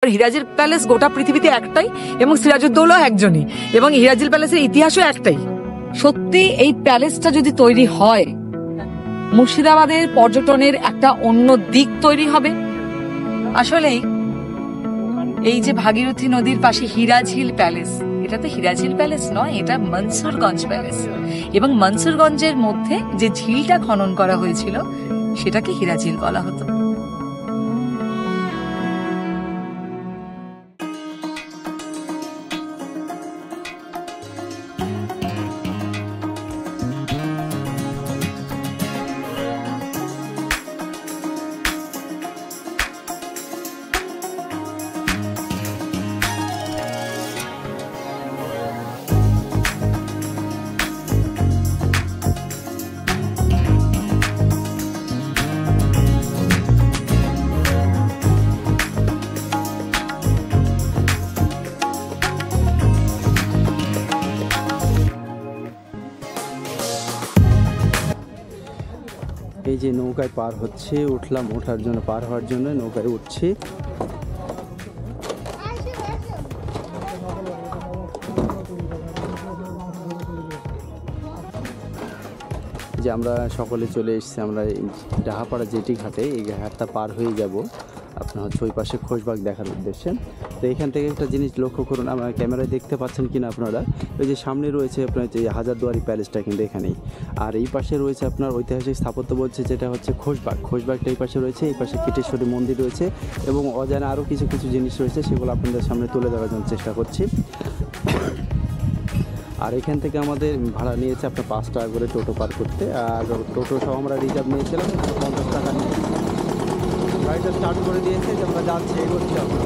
হিরাজিল palace গোটা পৃথিবীতে একটাই এবং সিরাজউদ্দৌলা একজনই এবং হিরাজিল প্যালেসের ইতিহাসও একটাই। সত্যি এই প্যালেসটা যদি তৈরি হয়, মুর্শিদাবাদের পর্যটনের একটা অন্য দিক তৈরি হবে। আসলেই এই যে ভাগীরথী নদীর পাশে হিরাঝিল প্যালেস, এটা তো হিরাঝিল প্যালেস নয়, এটা মনসুরগঞ্জ প্যালেস। এবং মনসুরগঞ্জের মধ্যে যে ঝিলটা খনন করা হয়েছিল সেটাকে হিরাঝিল বলা হতো। এই যে নৌকায় পার হচ্ছে, উঠলাম, ওঠার জন্য পার হওয়ার জন্য নৌকায় উঠছি। যে আমরা সকলে চলে এসেছি, আমরা ডাহাপাড়া জেটি ঘাটে, এই ঘাটটা পার হয়ে যাব আপনার হচ্ছে ওই পাশে খোশবাগ দেখার উদ্দেশ্যে। তো এখান থেকে একটা জিনিস লক্ষ্য করুন, আমার ক্যামেরায় দেখতে পাচ্ছেন কিনা আপনারা, ওই যে সামনে রয়েছে আপনার যে হাজারদুয়ারি প্যালেসটা কিন্তু এখানেই, আর এই পাশে রয়েছে আপনার ঐতিহাসিক স্থাপত্য বলছে যেটা হচ্ছে খোশবাগ। খোশবাগটা এই পাশে রয়েছে, এই পাশে কীটেশ্বরী মন্দির রয়েছে এবং অজানা আরও কিছু কিছু জিনিস রয়েছে, সেগুলো আপনাদের সামনে তুলে ধরার জন্য চেষ্টা করছি। আর এখান থেকে আমাদের ভাড়া নিয়েছে আপনার 5 টাকা করে টোটো পার করতে, আর টোটো সহ আমরা রিজার্ভ নিয়েছিলাম 50 টাকা নিয়ে। গাড়িটা স্টার্ট করে দিয়েছে, যে আমরা যাচ্ছি, এগোচ্ছি আমরা।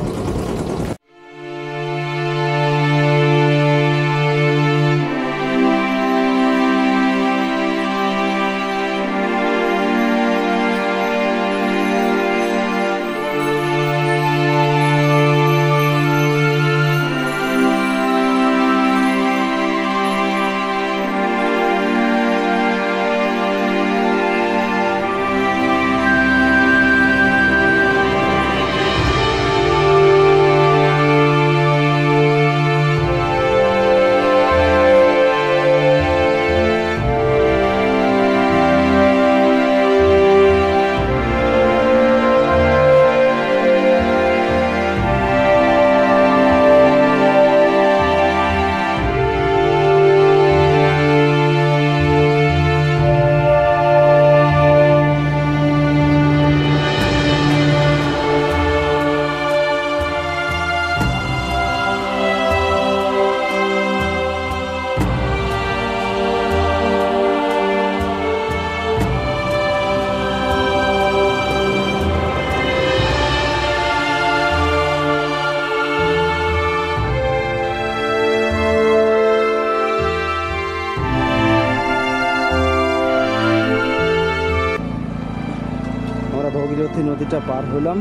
ভাগীরথী নদীটা পার হলাম,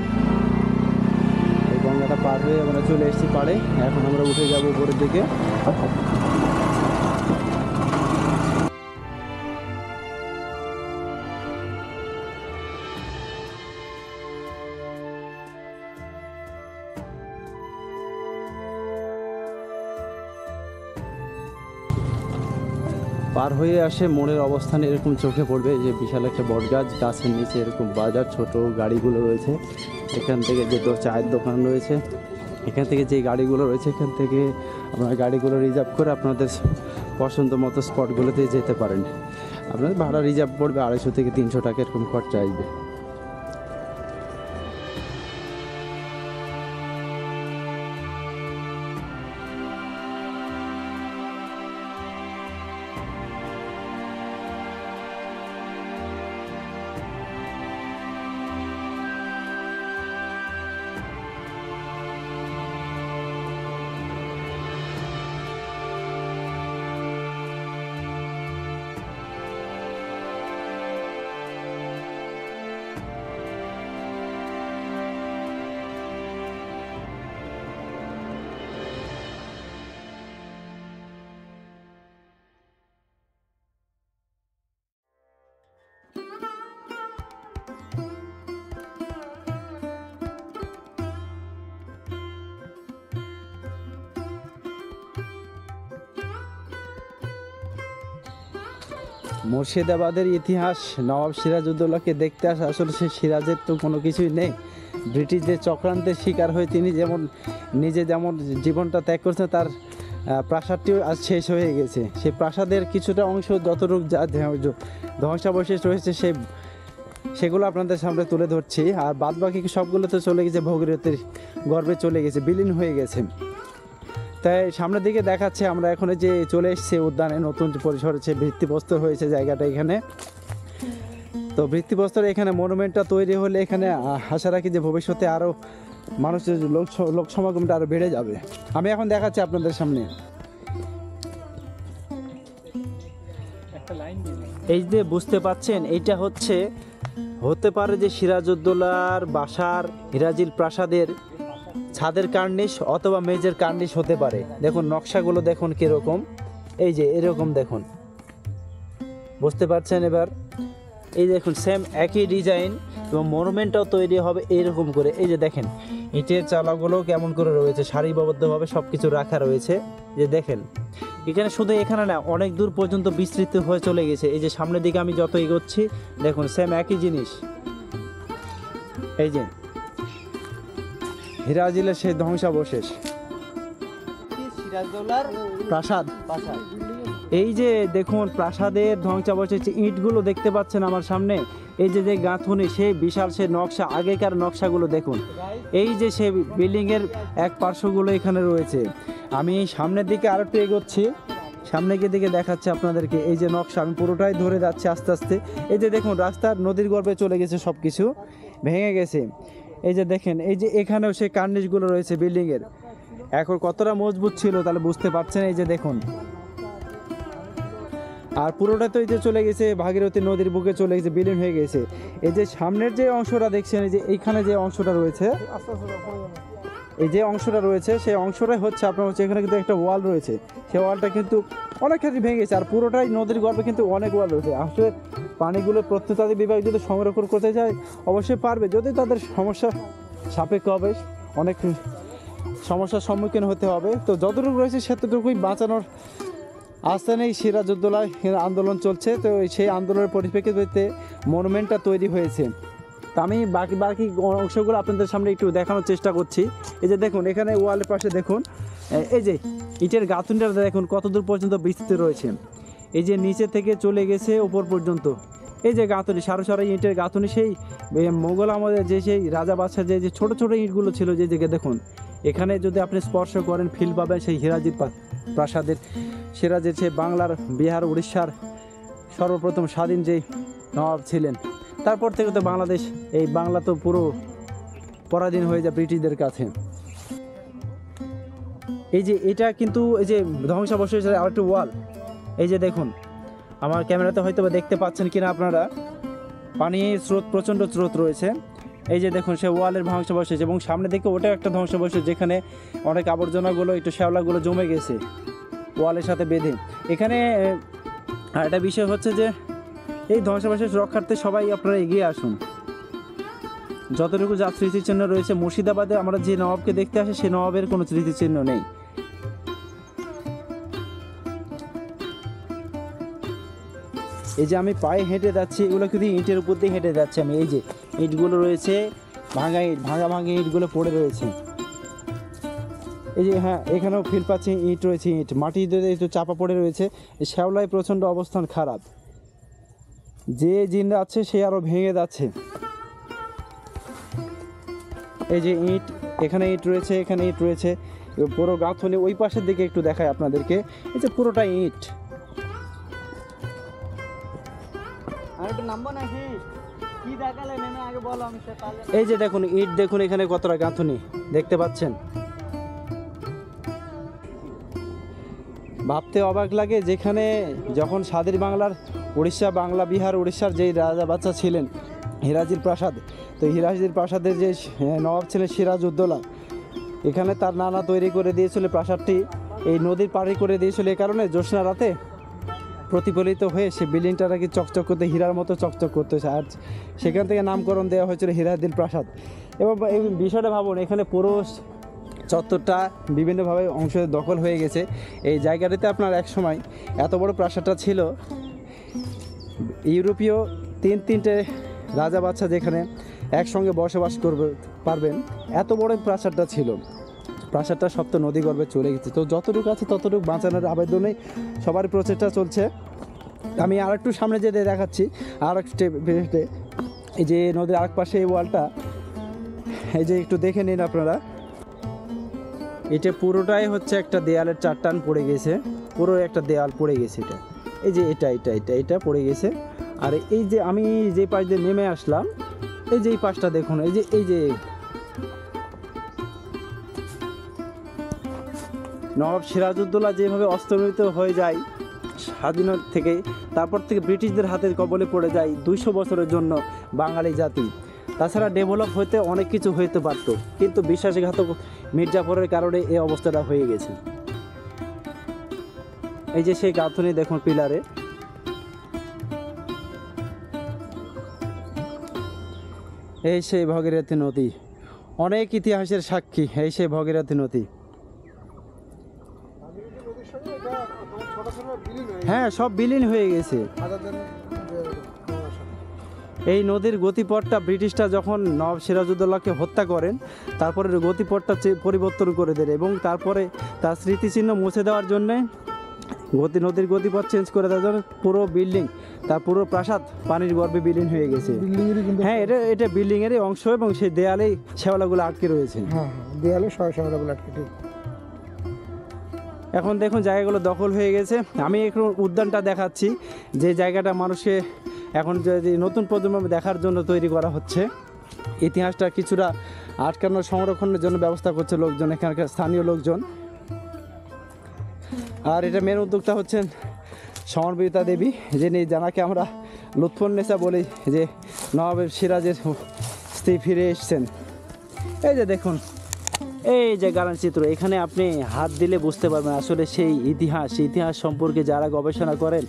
এই গঙ্গাটা পার হয়ে আমরা চলে এসেছি পাড়ে। এখন আমরা উঠে যাব উপরের দিকে। পার হয়ে আসে মোড়ের অবস্থান এরকম চোখে পড়বে, যে বিশাল একটা বটগাছ, গাছের নিচে এরকম বাজার, ছোট গাড়িগুলো রয়েছে। এখান থেকে যে চায়ের দোকান রয়েছে, এখান থেকে যে গাড়িগুলো রয়েছে, এখান থেকে আপনারা গাড়িগুলো রিজার্ভ করে আপনাদের পছন্দ মতো স্পটগুলোতে যেতে পারেন। আপনাদের ভাড়া রিজার্ভ পড়বে 250 থেকে 300 টাকা এরকম খরচা আসবে। মুর্শিদাবাদের ইতিহাস, নবাব সিরাজউদ্দৌলাকে দেখতে আসা, আসলে সে সিরাজের তো কোনো কিছুই নেই। ব্রিটিশদের চক্রান্তের শিকার হয়ে তিনি যেমন যেমন জীবনটা ত্যাগ করছেন, তার প্রাসাদটিও আজ শেষ হয়ে গেছে। সেই প্রাসাদের কিছুটা অংশ যতটুকু ধ্বংসাবশেষ রয়েছে সেগুলো আপনাদের সামনে তুলে ধরছি। আর বাদ বাকি সবগুলো তো চলে গেছে ভগীরথীর গর্ভে, চলে গেছে, বিলীন হয়ে গেছে। তাই সামনের দিকে দেখাচ্ছে, আমরা এখন যে চলে এসেছি উদ্যানে, নতুন পরিসর হচ্ছে, ভিত্তিপ্রস্তর হয়েছে জায়গাটা এখানে। তো ভিত্তিপ্রস্তর এখানে মনুমেন্টটা তৈরি হলে এখানে আশা রাখি যে ভবিষ্যতে আরও মানুষের লোক সমাগমটা আরও বেড়ে যাবে। আমি এখন দেখাচ্ছি আপনাদের সামনে। এই যে বুঝতে পাচ্ছেন, এইটা হতে পারে যে সিরাজউদ্দৌলার বাসার হিরাজিল প্রাসাদের ছাদের কার্নিশ অথবা মেজের কার্নিশ হতে পারে। দেখুন নকশাগুলো দেখুন কীরকম, এই যে এরকম দেখুন, বুঝতে পারছেন এবার? এই দেখুন সেম একই ডিজাইন, এবং মনুমেন্টটাও তৈরি হবে এইরকম করে। এই যে দেখেন ইটের চালাগুলো কেমন করে রয়েছে, সারিবদ্ধভাবে সব কিছু রাখা রয়েছে। যে দেখেন এখানে শুধু এখানে না, অনেক দূর পর্যন্ত বিস্তৃত হয়ে চলে গেছে। এই যে সামনের দিকে আমি যত এগোচ্ছি দেখুন সেম একই জিনিস। এই যে হিরাজিলের সেই ধ্বংসাবশেষ, সিরাজদৌলার প্রাসাদ। বাসা। এই যে দেখুন প্রাসাদের ধ্বংসাবশেষ, ইটগুলো দেখতে পাচ্ছেন আমার সামনে। এই যে গাঁথুনি, সেই বিশাল সেই নকশা, আগেকার নকশাগুলো দেখুন। এই যে সেই বিল্ডিংয়ের এক পার্শ্বগুলো এখানে রয়েছে। আমি সামনের দিকে আরও একটু এগোচ্ছি, সামনে গিয়ে দিকে দেখাচ্ছে আপনাদেরকে। এই যে নকশা, আমি পুরোটাই ধরে যাচ্ছি আস্তে আস্তে। এই যে দেখুন রাস্তার নদীর গর্ভে চলে গেছে, সব কিছু ভেঙে গেছে। এই যে দেখেন, এই যে এখানেও সেই কার্নিশগুলো রয়েছে বিল্ডিংয়ের, এখন কতটা মজবুত ছিল তাহলে বুঝতে পারছেন। এই যে দেখুন, আর পুরোটা তো এই যে চলে গেছে ভাগীরথী নদীর বুকে চলে গেছে, বিলীন হয়ে গেছে। এই যে সামনের যে অংশটা দেখছেন, এই যে এইখানে যে অংশটা রয়েছে, এই যে অংশটা রয়েছে, সেই অংশটাই আপনার এখানে কিন্তু একটা ওয়াল রয়েছে, সেই ওয়ালটা কিন্তু অনেকখানি ভেঙে গেছে। আর পুরোটাই নদীর গর্ভে কিন্তু অনেক ওয়াল রয়েছে। আসলে পানিগুলো প্রত্নতাত্ত্বিক বিভাগ যদি সংরক্ষণ করতে চায় অবশ্যই পারবে, যদি তাদের সমস্যা সাপেক্ষ হবে, অনেক সমস্যার সম্মুখীন হতে হবে। তো যতটুকু রয়েছে সেতটুকুই বাঁচানোর আস্থা নেই। সিরাজউদ্দৌলা আন্দোলন চলছে, তো সেই আন্দোলনের পরিপ্রেক্ষিতে মনুমেন্টটা তৈরি হয়েছে। তো আমি বাকি অংশগুলো আপনাদের সামনে একটু দেখানোর চেষ্টা করছি। এই যে দেখুন এখানে ওয়ালের পাশে দেখুন, এই যে ইটের গাঁথুনিটা দেখুন কত দূর পর্যন্ত বিস্তৃত রয়েছে। এই যে নিচে থেকে চলে গেছে উপর পর্যন্ত। এই যে গাঁথুনি, সারো সারো ইটের গাঁথুনি, সেই মোগল আমলের যে সেই রাজা বাদশার যে ছোটো ছোটো ইটগুলো ছিল, যে দিকে দেখুন এখানে যদি আপনি স্পর্শ করেন ফিল পাবেন সেই হিরাজির প্রাসাদের। সিরাজের সেই বাংলার, বিহার, উড়িষ্যার সর্বপ্রথম স্বাধীন যেই নবাব ছিলেন, তারপর থেকে তো বাংলাদেশ, এই বাংলা তো পুরো পরাধীন হয়ে যায় ব্রিটিশদের কাছে। এই যে এটা কিন্তু এই যে ধ্বংসাবশেষ আর একটু ওয়াল, এই যে দেখুন আমার ক্যামেরাতে হয়তো দেখতে পাচ্ছেন কিনা আপনারা, পানির স্রোত, প্রচণ্ড স্রোত রয়েছে। এই যে দেখুন সে ওয়ালের ধ্বংসাবশেষ, এবং সামনে দিকে ওটা একটা ধ্বংসাবশেষ, যেখানে অনেক আবর্জনাগুলো, একটু শ্যাওলাগুলো জমে গেছে ওয়ালের সাথে বেঁধে। এখানে আর একটা বিষয় হচ্ছে যে এই ধ্বংসাবশেষ রক্ষার্থে সবাই আপনারা এগিয়ে আসুন। যতটুকু যা স্মৃতিচিহ্ন রয়েছে, মুর্শিদাবাদে আমরা যে নবাবকে দেখতে আসি সে নবাবের কোনো স্মৃতিচিহ্ন নেই। এই যে আমি পায়ে হেঁটে যাচ্ছি, এগুলো কিন্তু ইটের উপর দিয়ে হেঁটে যাচ্ছি আমি। এই যে ইটগুলো রয়েছে, ভাঙা ইটগুলো পড়ে রয়েছে। এই যে হ্যাঁ, এখানেও ফিল পাচ্ছি ইট রয়েছে, ইট মাটিতে একটু চাপা পড়ে রয়েছে। এই শ্যাওলায় প্রচণ্ড অবস্থান খারাপ, যে জিন আছে সে আরও ভেঙে যাচ্ছে। এই যে ইট, এখানে ইট রয়েছে, এখানে ইট রয়েছে, পুরো গাঁথনি। ওই পাশের দিকে একটু দেখায় আপনাদেরকে, এই যে পুরোটা ইট। আর একটু নামবো নাকি? কি দেখালে নেমে আগে বলো, আমি তাহলে। এই যে দেখুন ইট, দেখুন এখানে কতটা গাঁথনি দেখতে পাচ্ছেন। ভাবতে অবাক লাগে, যেখানে যখন স্বাধীন বাংলার উড়িষ্যা, বাংলা, বিহার, উড়িষ্যার যেই রাজা বাচ্চা ছিলেন হিরাজির প্রাসাদ, তো হিরাজির প্রাসাদের যে নবাব ছিলেন সিরাজউদ্দৌলা, এখানে তার নানা তৈরি করে দিয়েছিল প্রাসাদটি, এই নদীর পাড়ি করে দিয়েছিল। এই কারণে জ্যোৎস্না রাতে প্রতিফলিত হয়ে সে বিল্ডিংটা নাকি চকচক করতে, হীরার মতো চকচক করতেছে। আর সেখান থেকে নামকরণ দেওয়া হয়েছিল হিরাজিল প্রাসাদ। এবং এই বিষয়টা ভাবুন, এখানে পুরো চত্বরটা বিভিন্নভাবে অংশ দখল হয়ে গেছে। এই জায়গাটিতে আপনার এক সময় এত বড় প্রাসাদটা ছিল, ইউরোপীয় তিনটে রাজা বাচ্চা যেখানে একসঙ্গে বসবাস করবে পারবেন, এত বড় প্রাসাদটা ছিল। প্রাসাদটা সব তো নদী গর্ভে চলে গেছে, তো যতটুকু আছে ততটুকু বাঁচানোর আবেদনে সবার প্রচেষ্টা চলছে। আমি আর একটু সামনে যেতে দেখাচ্ছি, আর এক স্টেপে এই যে নদীর আরেক পাশে এই ওয়ালটা, এই যে একটু দেখে নিন আপনারা, এটা পুরোটাই হচ্ছে একটা দেয়ালের চারটান পড়ে গেছে, পুরো একটা দেয়াল পড়ে গেছে। এটা এই যে এটা পড়ে গেছে। আর এই যে আমি যে পাশ দিয়ে নেমে আসলাম, এই যে এই পাশটা দেখুন, এই যে নবাব সিরাজউদ্দৌলা যেভাবে অস্তমিত হয়ে যায় স্বাধীনতা থেকে, তারপর থেকে ব্রিটিশদের হাতের কবলে পড়ে যায় 200 বছরের জন্য বাঙালি জাতি। তাছাড়া ডেভেলপ হইতে অনেক কিছু হইতে পারত, কিন্তু বিশ্বাসঘাতক মির্জাফরের কারণে এই অবস্থাটা হয়ে গেছে। এই যে সেই গাঁথনি দেখুন পিলারে, এই সেই ভগীরথী নদী, অনেক ইতিহাসের সাক্ষী এই সেই ভগীরথী নদী। হ্যাঁ, সব বিলীন হয়ে গেছে। এই নদীর গতিপথটা ব্রিটিশরা যখন নবাব সিরাজউদ্দৌলাকে হত্যা করেন, তারপরে গতিপথটা পরিবর্তন করে দেন এবং তারপরে তার স্মৃতিচিহ্ন মুছে দেওয়ার জন্যে নদীর গতিপথ চেঞ্জ করে দেওয়ার জন্য পুরো বিল্ডিং, তার পুরো প্রাসাদ পানির গর্ভে বিলীন হয়ে গেছে। হ্যাঁ, এটা বিল্ডিংয়েরই অংশ এবং সেই দেয়ালেই শ্যাওলাগুলো আটকে রয়েছে। হ্যাঁ, দেয়ালে শ্যাওলাগুলো আটকে। ঠিক। এখন দেখুন জায়গাগুলো দখল হয়ে গেছে। আমি এখন উদ্যানটা দেখাচ্ছি, যে জায়গাটা মানুষে এখন যদি নতুন প্রজন্ম দেখার জন্য তৈরি করা হচ্ছে। ইতিহাসটা কিছুটা আটকানোর সংরক্ষণের জন্য ব্যবস্থা করছে লোকজন, এখানকার স্থানীয় লোকজন। আর এটা মেন উদ্যোক্তা হচ্ছেন সমরবিতা দেবী, যিনি জানাকে আমরা লুৎফুন্নেসা বলি, যে নবাবের সিরাজের স্ত্রী ফিরে এসছেন। এই যে দেখুন, এই যে গালান চিত্র, এখানে আপনি হাত দিলে বুঝতে পারবেন আসলে সেই ইতিহাস সম্পর্কে যারা গবেষণা করেন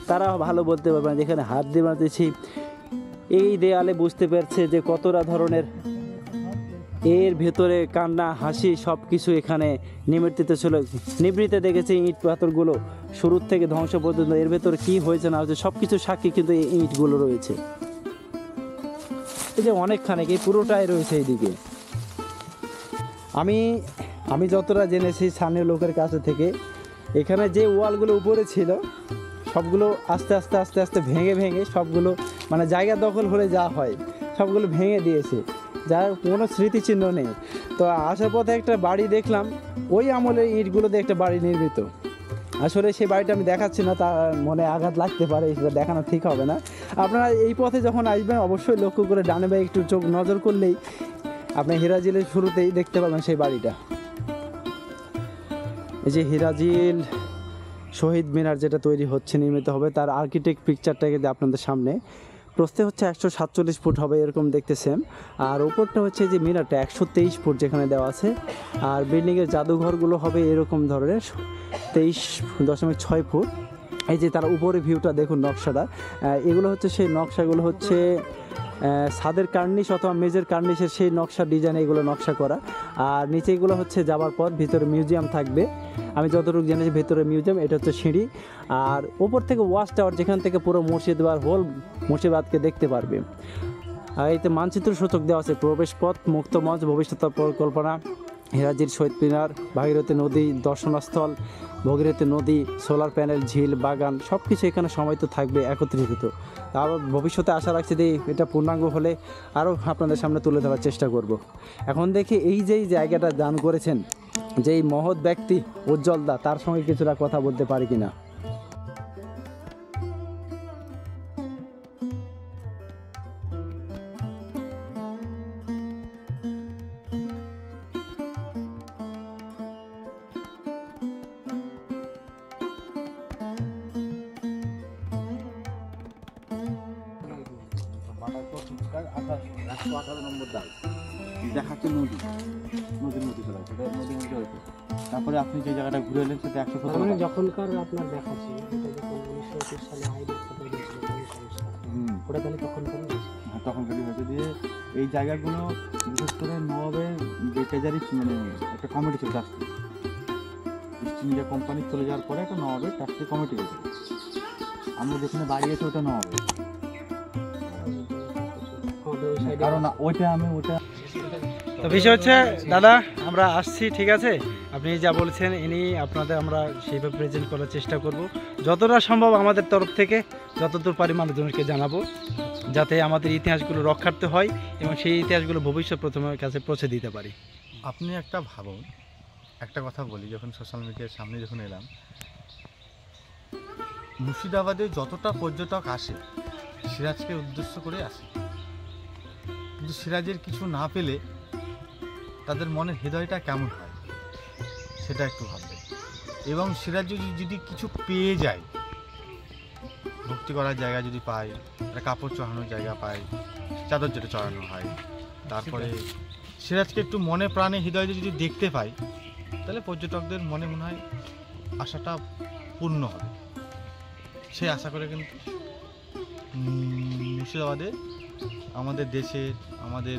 তারা ভালো বলতে পারবেন। যেখানে হাত দিয়ে বানাতেছি, এই দেয়ালে বুঝতে পারছে যে কতটা ধরনের এর ভেতরে কান্না হাসি সব কিছু এখানে নিবৃত্তিতে ছিল। নিবৃত্তে দেখেছে ইট পাথরগুলো শুরুর থেকে ধ্বংস পর্যন্ত, এর ভেতরে কি হয়েছে না হয়েছে সব কিছু সাক্ষী কিন্তু এই ইটগুলো রয়েছে। এই যে অনেকখানে এই পুরোটাই রয়েছে এইদিকে। আমি যতটা জেনেছি স্থানীয় লোকের কাছে থেকে, এখানে যে ওয়ালগুলো উপরে ছিল সবগুলো আস্তে আস্তে ভেঙে সবগুলো, মানে জায়গা দখল হলে যা হয় সবগুলো ভেঙে দিয়েছে, যার কোনো স্মৃতিচিহ্ন নেই। তো আসার পথে একটা বাড়ি দেখলাম, ওই আমলের ইটগুলোতে একটা বাড়ি নির্মিত। আসলে সেই বাড়িটা আমি দেখাচ্ছি না, তার মনে আঘাত লাগতে পারে, সেটা দেখানো ঠিক হবে না। আপনারা এই পথে যখন আসবেন অবশ্যই লক্ষ্য করে ডানে বাই একটু চোখ নজর করলেই আপনি হিরাজিলের শুরুতেই দেখতে পাবেন সেই বাড়িটা। এই যে হিরাজিল শহীদ মিনার যেটা তৈরি হচ্ছে, নির্মিত হবে, তার আর্কিটেক্ট পিকচারটাকে আপনাদের সামনে, প্রস্থে হচ্ছে 147 ফুট হবে এরকম দেখতেছেন। আর উপরটা হচ্ছে যে মিনারটা 123 ফুট যেখানে দেওয়া আছে। আর বিল্ডিংয়ের জাদুঘরগুলো হবে এরকম ধরনের 23.6 ফুট। এই যে তার উপরে ভিউটা দেখুন, নকশাটা, এগুলো হচ্ছে সেই নকশাগুলো হচ্ছে ছাদের কার্নিশ অথবা মেজের কার্নিশের সেই নকশা ডিজাইন, এগুলো নকশা করা। আর নিচে এগুলো হচ্ছে যাবার পর ভিতরে মিউজিয়াম থাকবে, আমি যতটুকু জেনেছি ভেতরে মিউজিয়াম। এটা হচ্ছে সিঁড়ি, আর উপর থেকে ওয়াচ টাওয়ার, যেখান থেকে পুরো মুর্শিদাবাদ হোল মুর্শিদাবাদকে দেখতে পারবে। আর এতে মানচিত্র সূচক দেওয়া আছে, প্রবেশ পথ, মুক্ত মঞ্চ, ভবিষ্যৎ পরিকল্পনা, হিরাজির শহীদ মিনার, ভাগীরথী নদী, দর্শনস্থল, ভগীরথী নদী, সোলার প্যানেল, ঝিল, বাগান সব কিছু এখানে সমাহিত থাকবে একত্রিত। আবার ভবিষ্যতে আশা রাখছি যে এটা পূর্ণাঙ্গ হলে আরও আপনাদের সামনে তুলে ধরার চেষ্টা করব। এখন দেখি এই যেই জায়গাটা দান করেছেন যেই মহৎ ব্যক্তি উজ্জ্বল দা, তার সঙ্গে কিছুটা কথা বলতে পারি কিনা। দেখাচ্ছে নদী চলে আসছে, নদী হয়েছে। তারপরে আপনি যে জায়গাটা ঘুরে এলেন সেটা 117 যখনকার আপনার দেখাচ্ছি, যখন 1921 সালে হাইড্রোক্সাইড হয়েছিল ওটা তাহলে তখনকারই হয়েছে। দিয়ে এই জায়গাগুলো বিশেষ করে নবাবের যে ট্রেজারি, মানে একটা কমিটি ছিল, ট্রাস্টি, ইস্ট ইন্ডিয়া কোম্পানি চলে যাওয়ার পরে একটা নবাবের ট্রাস্টি কমিটি হয়েছিল। আমরা যেখানে বাড়ি আছে ওটা নবাবে, আমাদের ওই সাইডে কারণ ওইটা আমি ওটা তো বিষয় হচ্ছে দাদা আমরা আসছি, ঠিক আছে, আপনি যা বলছেন ইনি আপনাদের আমরা সেইভাবে প্রেজেন্ট করার চেষ্টা করব, যতটা সম্ভব আমাদের তরফ থেকে যতদূর পারি মানুষজনকে জানাবো, যাতে আমাদের ইতিহাসগুলো রক্ষার্থে হয় এবং সেই ইতিহাসগুলো ভবিষ্যৎ প্রজন্মের কাছে পৌঁছে দিতে পারি। আপনি একটা ভাবুন, একটা কথা বলি, যখন সোশ্যাল মিডিয়ার সামনে যখন এলাম, মুর্শিদাবাদে যতটা পর্যটক আসে সিরাজকে উদ্দেশ্য করে আসে, কিন্তু সিরাজের কিছু না পেলে তাদের মনের হৃদয়টা কেমন হয় সেটা একটু ভাববে। এবং সিরাজ যদি কিছু পেয়ে যায়, ভক্তি করার জায়গা যদি পায়, একটা কাপড় চড়ানোর জায়গা পায়, চাদর যেটা চড়ানো হয়, তারপরে সিরাজকে একটু মনে প্রাণে হৃদয়ে যদি দেখতে পাই, তাহলে পর্যটকদের মনে মনে হয় আশাটা পূর্ণ হবে। সেই আশা করে কিন্তু মুর্শিদাবাদে আমাদের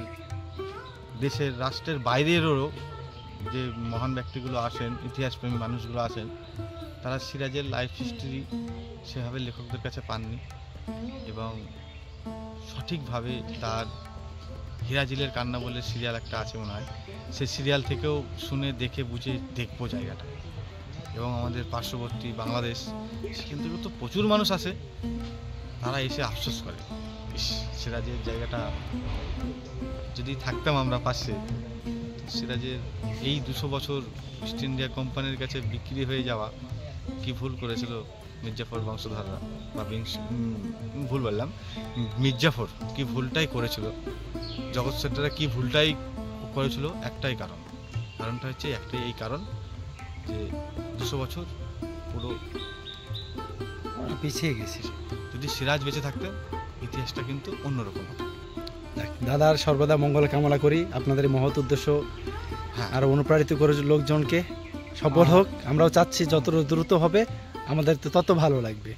দেশের রাষ্ট্রের বাইরেরও যে মহান ব্যক্তিগুলো আসেন, ইতিহাসপ্রেমী মানুষগুলো আসেন, তারা সিরাজের লাইফ হিস্ট্রি সেভাবে লেখকদের কাছে পাননি এবং সঠিকভাবে তার হিরাজিলের কান্না বলে সিরিয়াল একটা আছে মনে হয়, সেই সিরিয়াল থেকেও শুনে দেখে বুঝে দেখবো জায়গাটা। এবং আমাদের পার্শ্ববর্তী বাংলাদেশ, সেখান থেকেও তো প্রচুর মানুষ আসে, তারা এসে আফসোস করে, ইস সিরাজের জায়গাটা যদি থাকতাম আমরা পাশে, সিরাজের এই 200 বছর ইস্ট ইন্ডিয়া কোম্পানির কাছে বিক্রি হয়ে যাওয়া কি ভুল করেছিল মির্জাফর বংশধররা, বা ভুল বললাম, মির্জাফর কি ভুলটাই করেছিল, জগৎ সেটরা কি ভুলটাই করেছিল, একটাই কারণটা হচ্ছে এই কারণ যে 200 বছর পুরো পিছিয়ে গেছি। যদি সিরাজ বেঁচে থাকতেন ইতিহাসটা কিন্তু অন্যরকম হতো। দাদার সর্বদা মঙ্গল কামনা করি, আপনাদের এই মহৎ উদ্দেশ্য আরো অনুপ্রাণিত করে লোকজনকে সফল হোক। আমরাও চাচ্ছি যত দ্রুত হবে আমাদের তো তত ভালো লাগবে।